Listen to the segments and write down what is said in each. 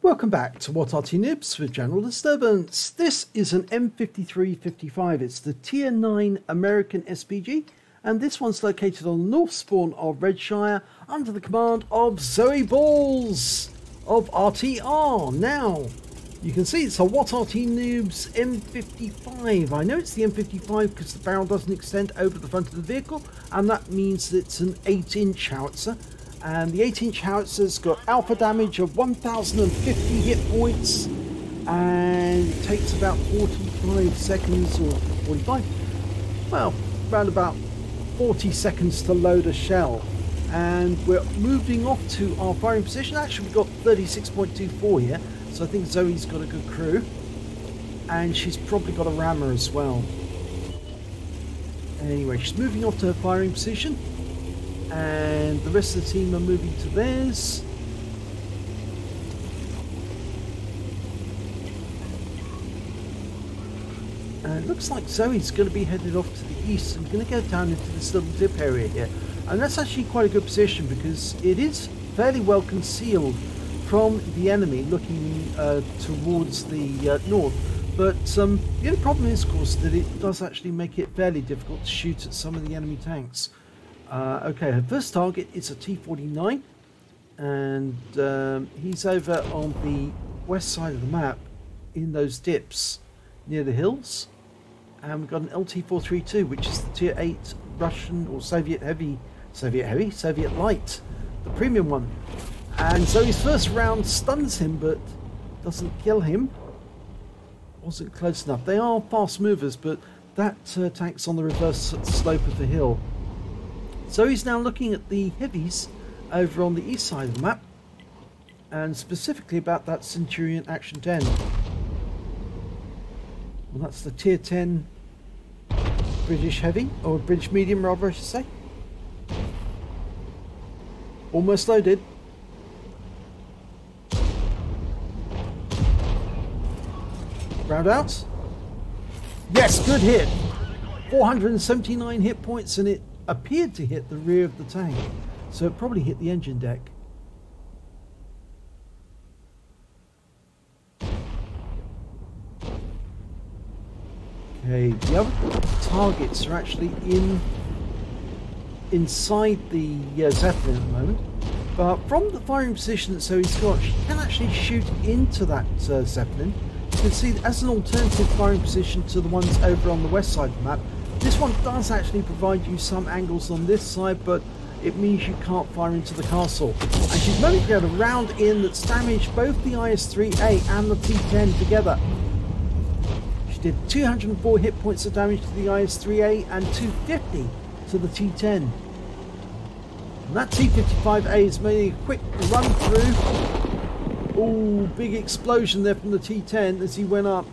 Welcome back to What Arty Noobs with General Disturbance. This is an M53-55. It's the Tier 9 American SPG, and this one's located on the north spawn of Redshire under the command of zoeballz of RTR. Now, you can see it's a What Arty Noobs M55. I know it's the M55 because the barrel doesn't extend over the front of the vehicle, and that means that it's an 8-inch howitzer. And the 8-inch howitzer's got alpha damage of 1050 hit points, and it takes about 45 seconds or 45, well, around about 40 seconds to load a shell. And we're moving off to our firing position. Actually, we've got 36.24 here, so I think Zoe's got a good crew, and she's probably got a rammer as well. Anyway, she's moving off to her firing position, and the rest of the team are moving to theirs. And it looks like Zoe's going to be headed off to the east and going to go down into this little dip area here. And that's actually quite a good position because it is fairly well concealed from the enemy looking towards the north. But the only problem is, of course, that it does actually make it fairly difficult to shoot at some of the enemy tanks. Okay, her first target is a T-49, and he's over on the west side of the map in those dips near the hills. And we've got an LT-432, which is the Tier 8 Russian or Soviet light, the premium one. And so his first round stuns him but doesn't kill him. Wasn't close enough. They are fast movers, but that tank's on the reverse slope of the hill. So he's now looking at the heavies over on the east side of the map, and specifically about that Centurion Action 10. Well, that's the Tier 10 British heavy, or British medium rather I should say. Almost loaded. Round out. Yes, good hit. 479 hit points, and it appeared to hit the rear of the tank, so it probably hit the engine deck. Okay, the other targets are actually inside the Zeppelin at the moment, but from the firing position that Zoe's got, she can actually shoot into that Zeppelin. You can see as an alternative firing position to the ones over on the west side of the map. This one does actually provide you some angles on this side, but it means you can't fire into the castle. And she's managed to get a round in that's damaged both the IS-3A and the T-10 together. She did 204 hit points of damage to the IS-3A and 250 to the T-10. And that T-55A is making a quick run through. Oh, big explosion there from the T-10 as he went up.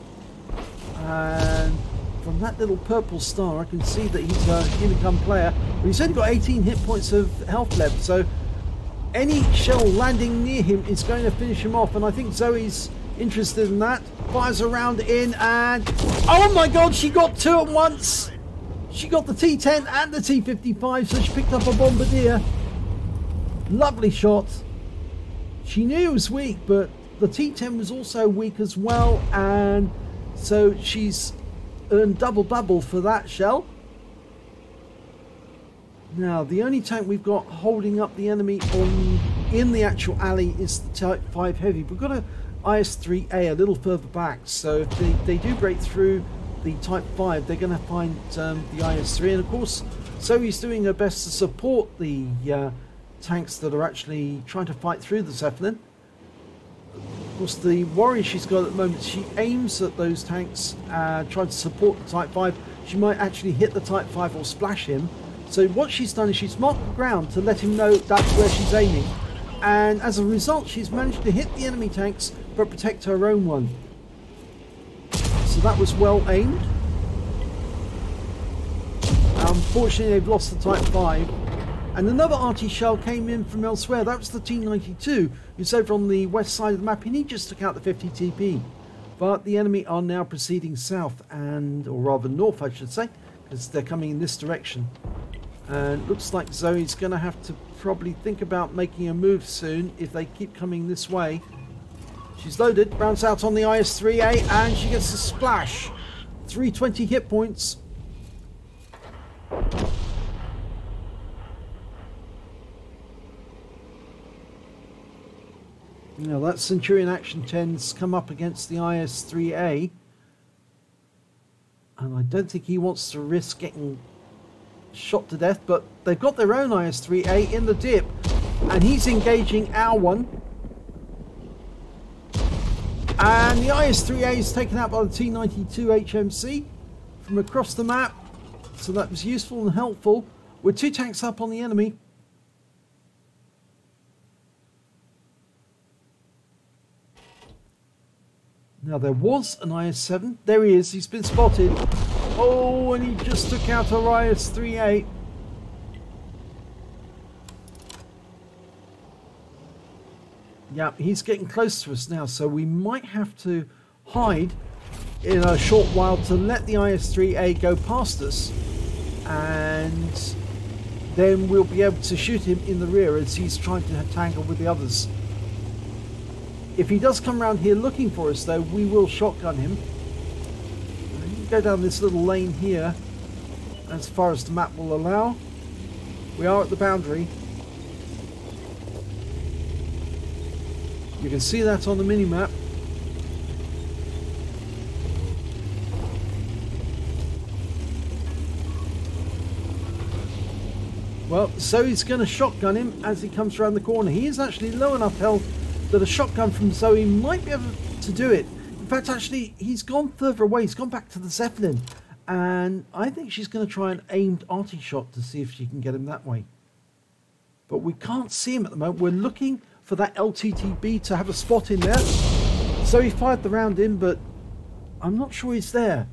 And from that little purple star, I can see that he's a Unicum player, but he's only got 18 hit points of health left, so any shell landing near him is going to finish him off, and I think Zoe's interested in that. Fires a round in, and oh my god, she got two at once! She got the T-10 and the T-55, so she picked up a Bombardier. Lovely shot. She knew it was weak, but the T-10 was also weak as well, and so she's earned double for that shell. Now the only tank we've got holding up the enemy in the actual alley is the Type 5 heavy. We've got a IS-3A a little further back, so if they do break through the Type 5, they're going to find the IS-3, and of course Zoe's doing her best to support the tanks that are actually trying to fight through the Zeppelin. Of course, the worry she's got at the moment, she aims at those tanks, trying to support the Type 5. She might actually hit the Type 5 or splash him. So what she's done is she's marked the ground to let him know that's where she's aiming. And as a result, she's managed to hit the enemy tanks, but protect her own one. So that was well aimed. Unfortunately, they've lost the Type 5. And another Arty shell came in from elsewhere. That was the T-92, who's over on the west side of the map, and he just took out the 50 TP. But the enemy are now proceeding south, or rather north I should say, because they're coming in this direction. And it looks like Zoe's going to have to probably think about making a move soon if they keep coming this way. She's loaded, rounds out on the IS-3A, and she gets a splash. 320 hit points. Now that Centurion Action 10's come up against the IS-3A, and I don't think he wants to risk getting shot to death, but they've got their own IS-3A in the dip, and he's engaging our one. And the IS-3A is taken out by the T-92 HMC from across the map, so that was useful and helpful. With 2 tanks up on the enemy. Now there was an IS-7. There he is. He's been spotted. Oh, and he just took out our IS-3A. Yeah, he's getting close to us now, so we might have to hide in a short while to let the IS-3A go past us, and then we'll be able to shoot him in the rear as he's trying to tangle with the others. If he does come around here looking for us, though, we will shotgun him. We can go down this little lane here as far as the map will allow. We are at the boundary. You can see that on the mini-map. Well, so he's going to shotgun him as he comes around the corner. He is actually low enough health that a shotgun from Zoe might be able to do it. In fact, actually, he's gone further away. He's gone back to the Zeppelin. And I think she's going to try an aimed arty shot to see if she can get him that way. But we can't see him at the moment. We're looking for that LTTB to have a spot in there. So he fired the round in, but I'm not sure he's there.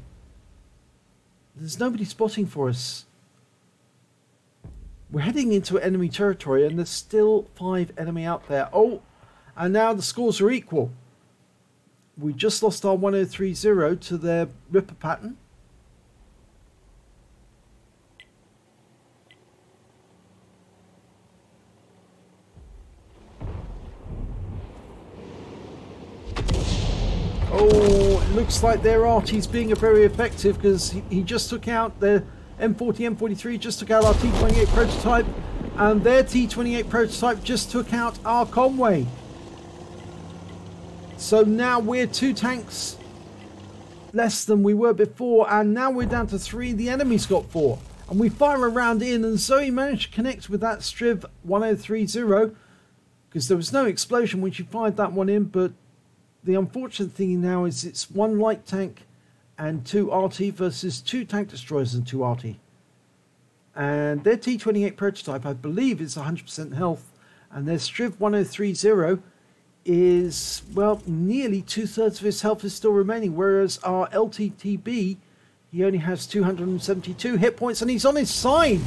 There's nobody spotting for us. We're heading into enemy territory, and there's still 5 enemy out there. Oh, and now the scores are equal. We just lost our 1030 to their Ripper pattern. Oh, it looks like their Arty's being very effective, because he just took out their M40, M43, just took out our T28 prototype, and their T28 prototype just took out our Conway. So now we're 2 tanks less than we were before, and now we're down to 3. The enemy's got 4. And we fire a round in, and Zoe managed to connect with that Striv 1030, because there was no explosion when she fired that one in, but the unfortunate thing now is it's 1 light tank and 2 Arty versus 2 tank destroyers and 2 Arty. And their T28 prototype, I believe, is 100% health, and their Striv 1030 is, well, nearly 2/3 of his health is still remaining, whereas our LTTB, he only has 272 hit points, and he's on his side.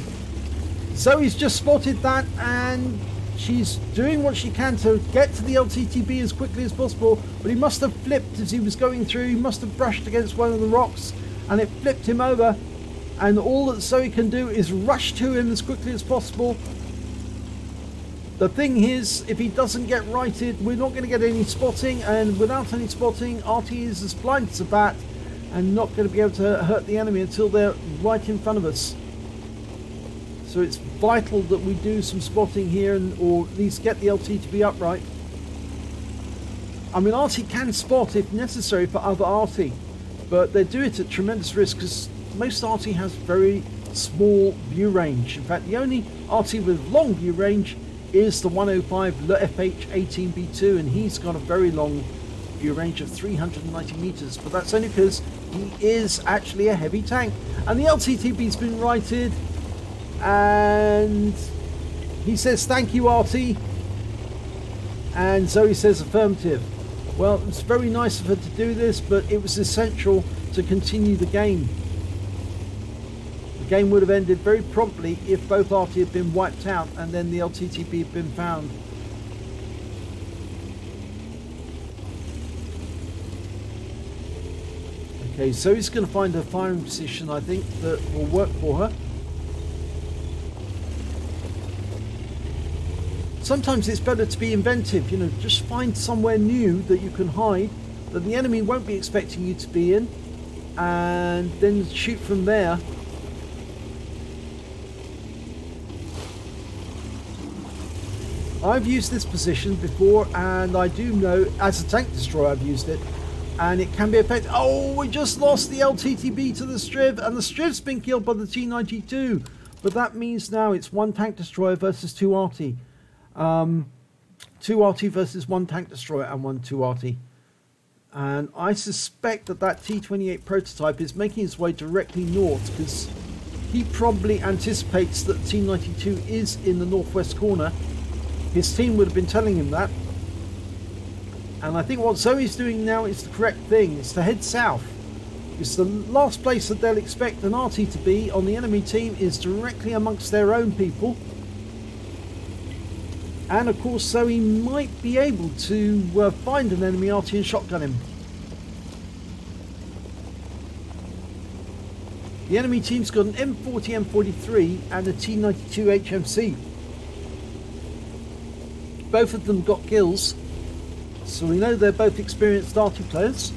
Zoe's just spotted that, and she's doing what she can to get to the LTTB as quickly as possible, but he must have flipped as he was going through. He must have brushed against one of the rocks, and it flipped him over, and all that Zoe can do is rush to him as quickly as possible. The thing is, if he doesn't get righted, we're not going to get any spotting, and without any spotting, Arty is as blind as a bat and not going to be able to hurt the enemy until they're right in front of us. So it's vital that we do some spotting here, and or at least get the LT to be upright. I mean, Arty can spot if necessary for other Arty, but they do it at tremendous risk, because most Arty has very small view range. In fact, the only Arty with long view range is the 105 FH18B2, and he's got a very long view range of 390 meters, but that's only because he is actually a heavy tank. And the LTTB's been righted, and he says thank you, Arty, and Zoe says affirmative. Well, it's very nice of her to do this, but it was essential to continue the game. The game would have ended very promptly if both Arty had been wiped out and then the LTTB had been found. Okay, so he's going to find a firing position, I think, that will work for her. sometimes it's better to be inventive, you know, just find somewhere new that you can hide, that the enemy won't be expecting you to be in, and then shoot from there. I've used this position before, and I do know, as a tank destroyer I've used it, and it can be effective. Oh, we just lost the LTTB to the Striv, and the Striv's been killed by the T92. But that means now it's one tank destroyer versus two Arty. Two Arty versus one tank destroyer and two Arty. And I suspect that that T28 prototype is making its way directly north, because he probably anticipates that the T92 is in the northwest corner. His team would have been telling him that. And I think what Zoe's doing now is the correct thing. It's to head south. It's the last place that they'll expect an Arty to be on the enemy team is directly amongst their own people. And of course Zoe might be able to find an enemy Arty and shotgun him. The enemy team's got an M40, M43 and a T92 HMC. Both of them got kills, so we know they're both experienced Arty players.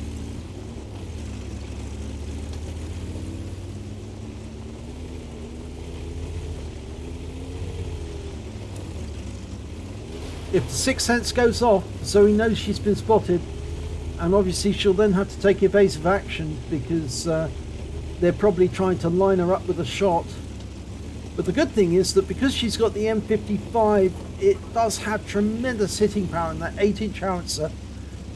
If the sixth sense goes off, Zoe knows she's been spotted, and obviously she'll then have to take evasive action, because they're probably trying to line her up with a shot. But the good thing is that because she's got the M55, it does have tremendous hitting power in that 8-inch howitzer,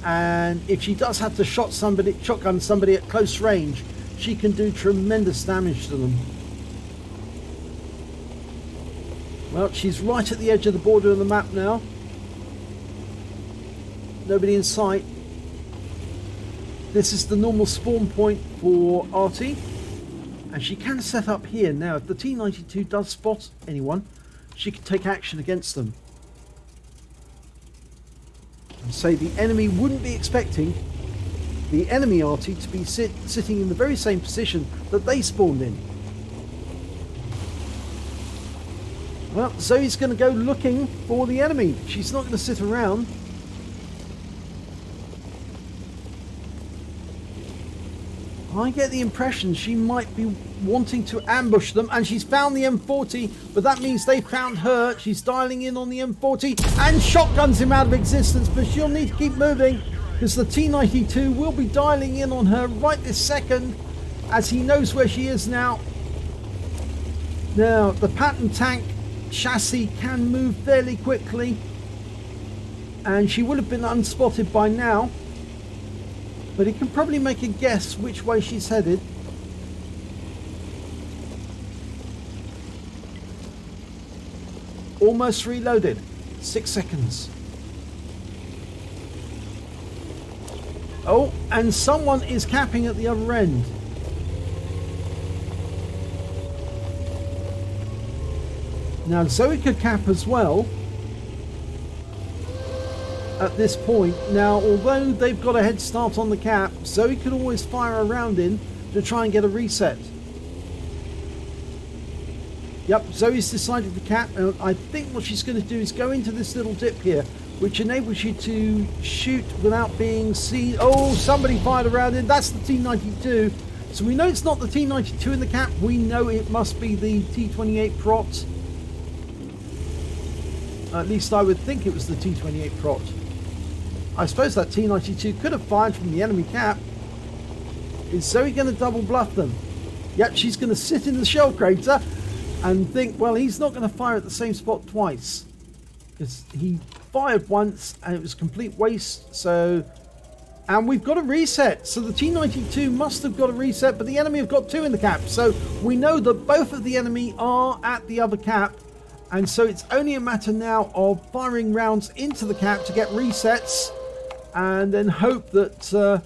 and if she does have to shotgun somebody at close range, she can do tremendous damage to them. Well, she's right at the edge of the border of the map now. Nobody in sight. This is the normal spawn point for Arty, and she can set up here. Now if the T92 does spot anyone, she can take action against them. And say the enemy wouldn't be expecting the enemy Arty to be sitting in the very same position that they spawned in. Well, Zoe's going to go looking for the enemy. She's not going to sit around. I get the impression she might be wanting to ambush them, and she's found the M40, but that means they found her. She's dialing in on the M40 and shotguns him out of existence, but she'll need to keep moving because the T92 will be dialing in on her right this second as he knows where she is now. Now, the Patton tank chassis can move fairly quickly, and she would have been unspotted by now. But he can probably make a guess which way she's headed. Almost reloaded. 6 seconds. Oh, and someone is capping at the other end. Now Zoe could cap as well at this point. Now, although they've got a head start on the cap, Zoe could always fire a round in to try and get a reset. Yep, Zoe's decided to cap, and I think what she's going to do is go into this little dip here, which enables you to shoot without being seen. Oh, somebody fired a round in. That's the T92. So we know it's not the T92 in the cap. We know it must be the T28 prot. At least I would think it was the T28 prot. I suppose that T92 could have fired from the enemy cap. Is Zoe going to double bluff them? Yep, she's going to sit in the shell crater and think, well, he's not going to fire at the same spot twice. Because he fired once and it was a complete waste. So, and we've got a reset. So the T92 must have got a reset, but the enemy have got two in the cap. So we know that both of the enemy are at the other cap. And so it's only a matter now of firing rounds into the cap to get resets, and then hope that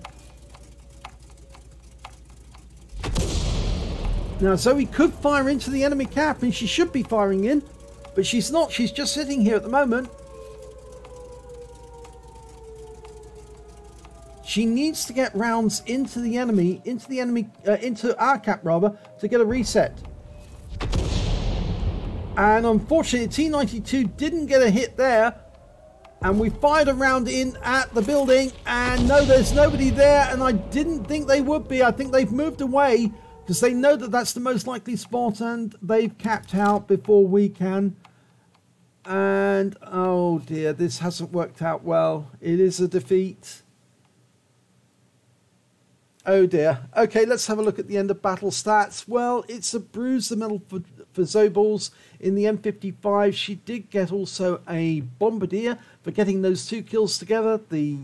now Zoe could fire into the enemy cap, and she should be firing in, but she's not. She's just sitting here at the moment. She needs to get rounds into the enemy, into our cap rather, to get a reset. And unfortunately, T92 didn't get a hit there. And we fired a round in at the building. And no, there's nobody there. And I didn't think they would be. I think they've moved away because they know that that's the most likely spot. And they've capped out before we can. And oh dear, this hasn't worked out well. It is a defeat. Oh dear. Okay, let's have a look at the end of battle stats. Well, it's a bruise the medal for zoeballz in the M55. She did get also a Bombardier for getting those 2 kills together, the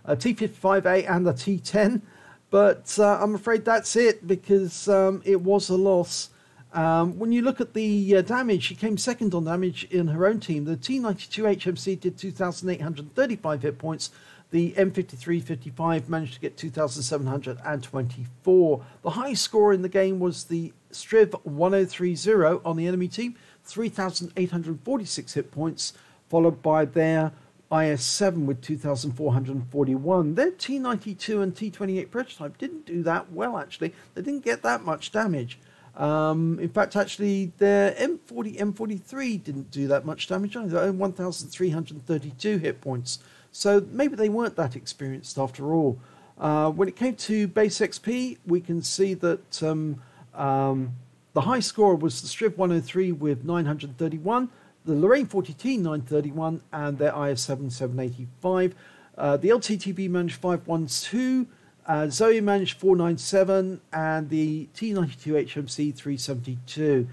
T55A and the T10. But I'm afraid that's it, because it was a loss. When you look at the damage, she came second on damage in her own team. The T92 HMC did 2,835 hit points. The M53 55 managed to get 2,724. The highest score in the game was the Striv 1030 on the enemy team, 3,846 hit points, followed by their IS7 with 2,441. Their T92 and T28 prototype didn't do that well, actually. They didn't get that much damage. In fact, actually, their M43 didn't do that much damage either, 1,332 hit points. So maybe they weren't that experienced after all. When it came to base XP, we can see that the high score was the Striv 103 with 931, the Lorraine 40T 931, and their IS7 785. The LTTB managed 512. Zoe managed 497 and the T92 HMC 372.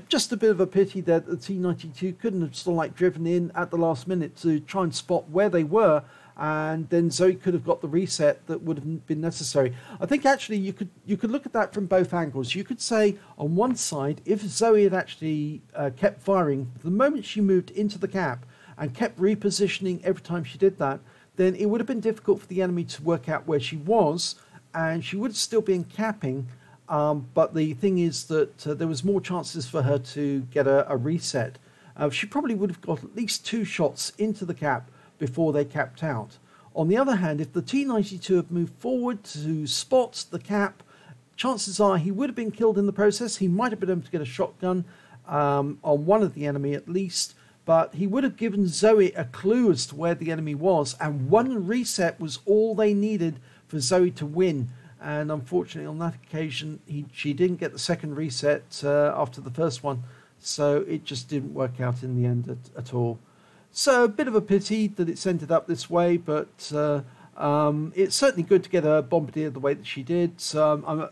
Just a bit of a pity that the T92 couldn't have sort of like driven in at the last minute to try and spot where they were, and then Zoe could have got the reset that would have been necessary. I think actually you could look at that from both angles. You could say on one side, if Zoe had actually kept firing the moment she moved into the cap and kept repositioning every time she did that, then it would have been difficult for the enemy to work out where she was, and she would have still been capping. But the thing is that there was more chances for her to get a reset. She probably would have got at least 2 shots into the cap before they capped out. On the other hand, if the T92 had moved forward to spot the cap, chances are he would have been killed in the process. He might have been able to get a shotgun on one of the enemy at least, but he would have given Zoe a clue as to where the enemy was, and 1 reset was all they needed for Zoe to win. And unfortunately, on that occasion, she didn't get the second reset after the first one, so it just didn't work out in the end at all. So a bit of a pity that it's ended up this way, but it's certainly good to get a Bombardier the way that she did. So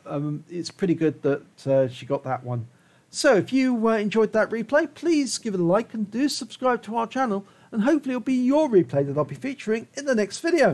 it's pretty good that she got that one. So if you enjoyed that replay, please give it a like and do subscribe to our channel, and hopefully it'll be your replay that I'll be featuring in the next video.